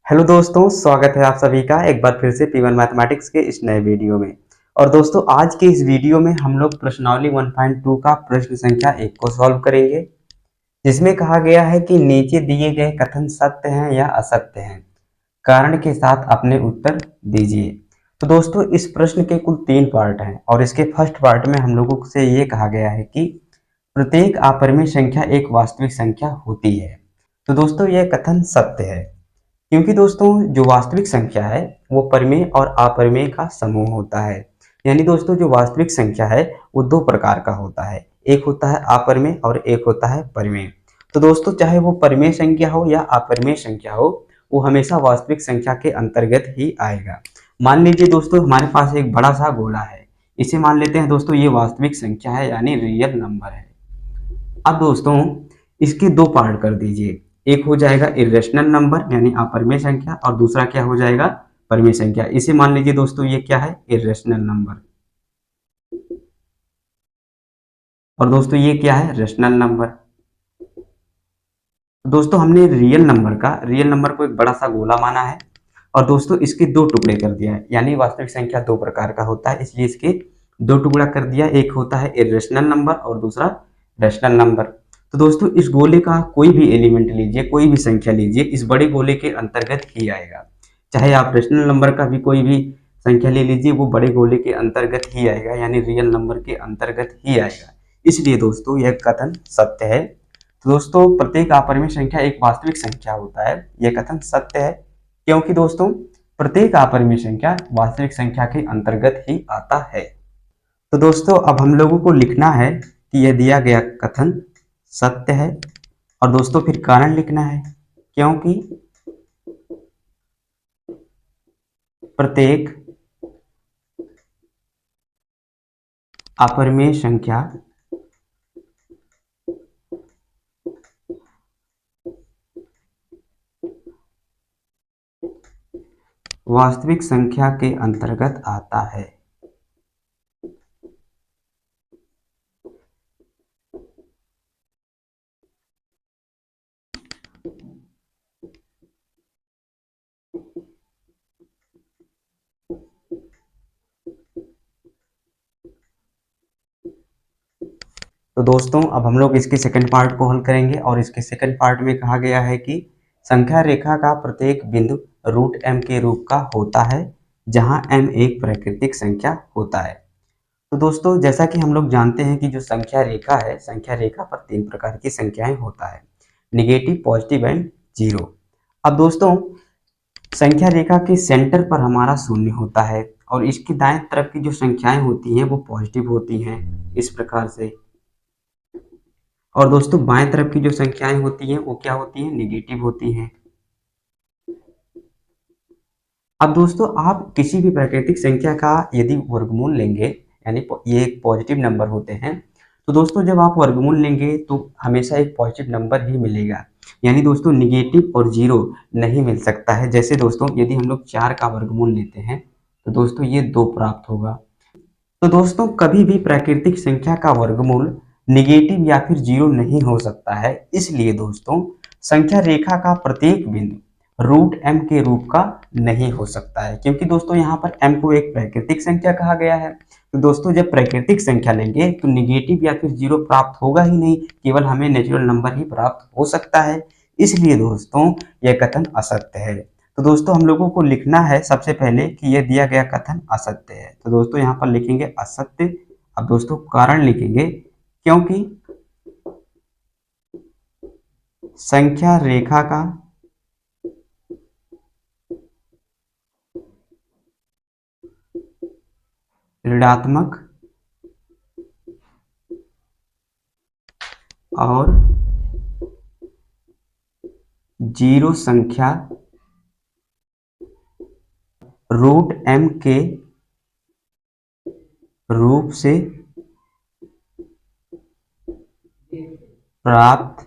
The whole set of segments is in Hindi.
हेलो दोस्तों, स्वागत है आप सभी का एक बार फिर से P1 मैथमेटिक्स के इस नए वीडियो में। और दोस्तों, आज के इस वीडियो में हम लोग प्रश्नावली 1.2 का प्रश्न संख्या 1 को सॉल्व करेंगे, जिसमें कहा गया है कि नीचे दिए गए कथन सत्य हैं या असत्य हैं, कारण के साथ अपने उत्तर दीजिए। तो दोस्तों, इस प्रश्न के कुल 3 पार्ट हैं और इसके फर्स्ट पार्ट में हम लोगों से ये कहा गया है कि प्रत्येक अपरिमेय संख्या एक वास्तविक संख्या होती है। तो दोस्तों, यह कथन सत्य है, क्योंकि दोस्तों जो वास्तविक संख्या है वो परिमेय और अपरिमेय का समूह होता है। यानी दोस्तों, जो वास्तविक संख्या है वो 2 प्रकार का होता है, एक होता है अपरिमेय और एक होता है परिमेय। तो दोस्तों, चाहे वो परिमेय संख्या हो या अपरिमेय संख्या हो, वो हमेशा वास्तविक संख्या के अंतर्गत ही आएगा। मान लीजिए दोस्तों, हमारे पास एक बड़ा सा गोला है, इसे मान लेते हैं दोस्तों ये वास्तविक संख्या है यानी रियल नंबर है। अब दोस्तों, इसके 2 पार्ट कर दीजिए, एक हो जाएगा इरेशनल नंबर यानी अपरिमेय संख्या और दूसरा क्या हो जाएगा, परिमेय संख्या। इसे मान लीजिए दोस्तों ये क्या है, इरेशनल नंबर, और दोस्तों ये क्या है, रेशनल नंबर। दोस्तों, हमने रियल नंबर को एक बड़ा सा गोला माना है और दोस्तों इसके 2 टुकड़े कर दिया है, यानी वास्तविक संख्या 2 प्रकार का होता है, इसलिए इसके 2 टुकड़ा कर दिया। एक होता है इरेशनल नंबर और दूसरा रेशनल नंबर। तो दोस्तों, इस गोले का कोई भी एलिमेंट लीजिए, कोई भी संख्या लीजिए, इस बड़े गोले के अंतर्गत ही आएगा। चाहे आप रेशनल नंबर का भी कोई भी संख्या ले लीजिए, वो बड़े गोले के अंतर्गत ही आएगा, यानी रियल नंबर के अंतर्गत ही आएगा। इसलिए दोस्तों यह कथन सत्य है। तो दोस्तों, प्रत्येक अपरिमेय संख्या एक वास्तविक संख्या होता है, यह कथन सत्य है, क्योंकि दोस्तों प्रत्येक अपरिमेय संख्या वास्तविक संख्या के अंतर्गत ही आता है। तो दोस्तों, अब हम लोगों को लिखना है कि यह दिया गया कथन सत्य है, और दोस्तों फिर कारण लिखना है, क्योंकि प्रत्येक अपरिमेय संख्या वास्तविक संख्या के अंतर्गत आता है। तो दोस्तों, अब हम लोग इसके सेकंड पार्ट को हल करेंगे और इसके सेकंड पार्ट में कहा गया है कि संख्या रेखा का प्रत्येक बिंदु रूट m के रूप का होता है, जहां m एक प्राकृतिक संख्या होता है। तो दोस्तों, जैसा कि हम लोग जानते हैं कि जो संख्या रेखा है, संख्या रेखा पर 3 प्रकार की संख्याएं होता है, निगेटिव, पॉजिटिव एंड जीरो। अब दोस्तों, संख्या रेखा के सेंटर पर हमारा शून्य होता है और इसकी दाएं तरफ की जो संख्याएं होती हैं वो पॉजिटिव होती हैं, इस प्रकार से। और दोस्तों, बाएं तरफ की जो संख्याएं होती हैं वो क्या होती हैं, निगेटिव होती हैं। अब दोस्तों, आप किसी भी प्राकृतिक संख्या का यदि वर्गमूल लेंगे, यानी ये एक पॉजिटिव नंबर होते हैं, तो दोस्तों जब आप वर्गमूल लेंगे तो हमेशा एक पॉजिटिव नंबर ही मिलेगा, यानी दोस्तों निगेटिव और जीरो नहीं मिल सकता है। जैसे दोस्तों, यदि हम लोग 4 का वर्गमूल लेते हैं तो दोस्तों ये 2 प्राप्त होगा। तो दोस्तों, कभी भी प्राकृतिक संख्या का वर्गमूल निगेटिव या फिर जीरो नहीं हो सकता है, इसलिए दोस्तों संख्या रेखा का प्रत्येक बिंदु रूट m के रूप का नहीं हो सकता है, क्योंकि दोस्तों यहाँ पर m को एक प्राकृतिक संख्या कहा गया है। तो दोस्तों, जब प्राकृतिक संख्या लेंगे तो निगेटिव या फिर जीरो प्राप्त होगा ही नहीं, केवल हमें नेचुरल नंबर ही प्राप्त हो सकता है, इसलिए दोस्तों यह कथन असत्य है। तो दोस्तों, हम लोगों को लिखना है सबसे पहले कि यह दिया गया कथन असत्य है, तो दोस्तों यहाँ पर लिखेंगे असत्य। अब दोस्तों कारण लिखेंगे, क्योंकि संख्या रेखा का ऋणात्मक और जीरो संख्या रूट m के रूप से प्राप्त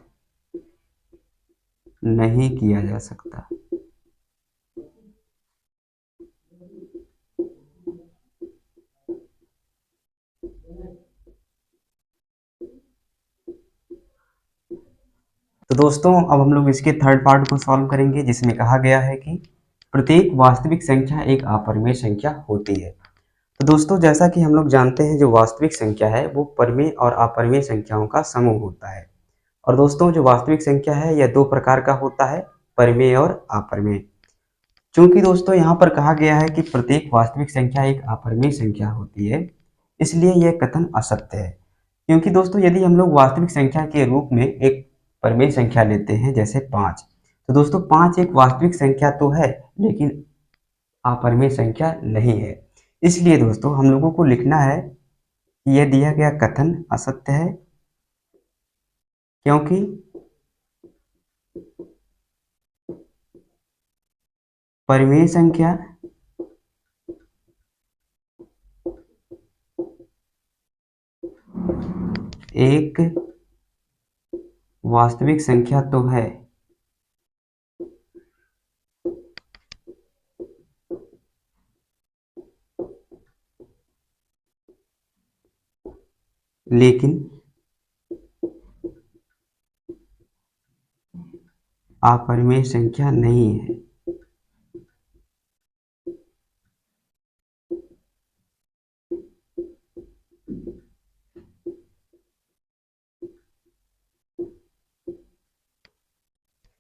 नहीं किया जा सकता। तो दोस्तों अब हम लोग इसके थर्ड पार्ट को सॉल्व करेंगे, जिसमें कहा गया है कि प्रत्येक वास्तविक संख्या एक अपरिमेय संख्या होती है। तो दोस्तों जैसा कि हम लोग जानते हैं, जो वास्तविक संख्या है वो परिमेय और अपरिमेय संख्याओं का समूह होता है। और दोस्तों जो वास्तविक संख्या है यह दो प्रकार का होता है, परिमेय और अपरिमेय। चूंकि दोस्तों यहाँ पर कहा गया है कि प्रत्येक वास्तविक संख्या एक अपरिमेय संख्या होती है, इसलिए यह कथन असत्य है। क्योंकि दोस्तों यदि हम लोग वास्तविक संख्या के रूप में एक परिमेय संख्या लेते हैं जैसे 5, तो दोस्तों 5 एक वास्तविक संख्या तो है लेकिन अपरिमेय संख्या नहीं है। इसलिए दोस्तों हम लोगों को लिखना है कि यह दिया गया कथन असत्य है, क्योंकि परिमेय संख्या एक वास्तविक संख्या तो है लेकिन अपरिमेय संख्या नहीं है।